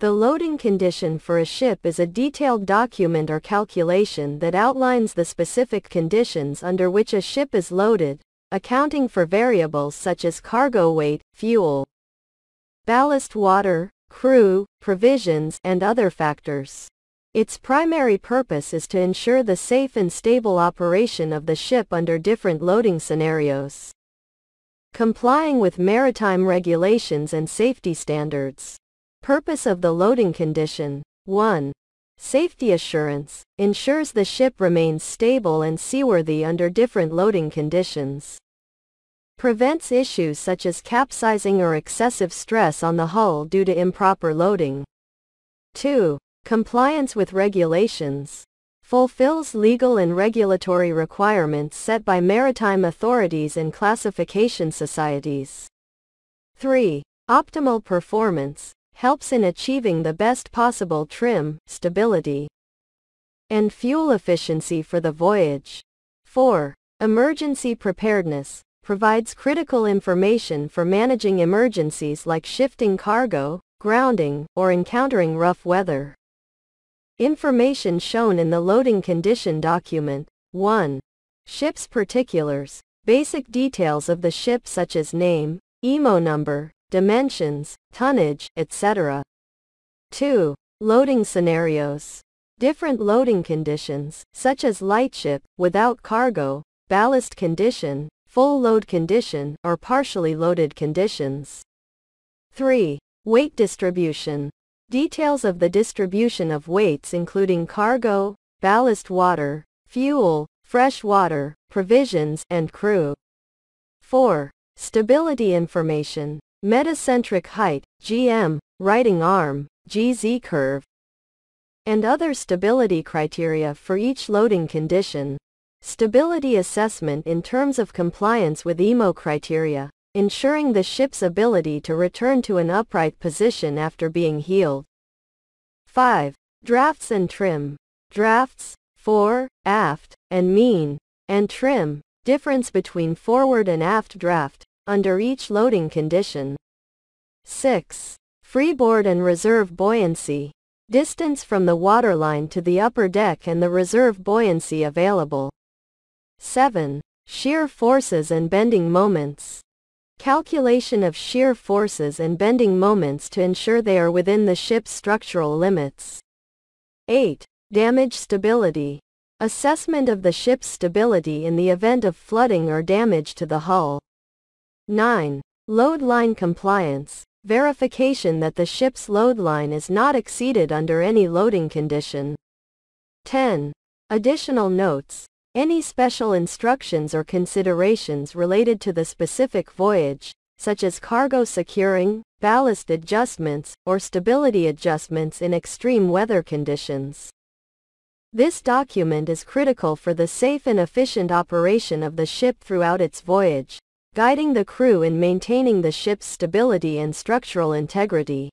The loading condition for a ship is a detailed document or calculation that outlines the specific conditions under which a ship is loaded, accounting for variables such as cargo weight, fuel, ballast water, crew, provisions, and other factors. Its primary purpose is to ensure the safe and stable operation of the ship under different loading scenarios, complying with maritime regulations and safety standards. Purpose of the loading condition: 1. Safety assurance, ensures the ship remains stable and seaworthy under different loading conditions. Prevents issues such as capsizing or excessive stress on the hull due to improper loading. 2. Compliance with regulations, fulfills legal and regulatory requirements set by maritime authorities and classification societies. 3. Optimal performance, helps in achieving the best possible trim, stability, and fuel efficiency for the voyage. 4. Emergency preparedness, provides critical information for managing emergencies like shifting cargo, grounding, or encountering rough weather. Information shown in the loading condition document: 1. Ship's particulars, basic details of the ship such as name, IMO number, dimensions, tonnage, etc. 2. Loading scenarios, different loading conditions, such as lightship, without cargo, ballast condition, full load condition, or partially loaded conditions. 3. Weight distribution, details of the distribution of weights including cargo, ballast water, fuel, fresh water, provisions, and crew. 4. Stability information, metacentric height, GM, righting arm, GZ curve, and other stability criteria for each loading condition. Stability assessment in terms of compliance with IMO criteria, ensuring the ship's ability to return to an upright position after being heeled. 5. Drafts and trim, drafts, fore, aft, and mean, and trim, difference between forward and aft draft, under each loading condition. 6. Freeboard and reserve buoyancy, distance from the waterline to the upper deck and the reserve buoyancy available. 7. Shear forces and bending moments, calculation of shear forces and bending moments to ensure they are within the ship's structural limits. 8. Damage stability, assessment of the ship's stability in the event of flooding or damage to the hull. 9. Load line compliance, verification that the ship's load line is not exceeded under any loading condition. 10. Additional notes, any special instructions or considerations related to the specific voyage, such as cargo securing, ballast adjustments, or stability adjustments in extreme weather conditions. This document is critical for the safe and efficient operation of the ship throughout its voyage, guiding the crew in maintaining the ship's stability and structural integrity.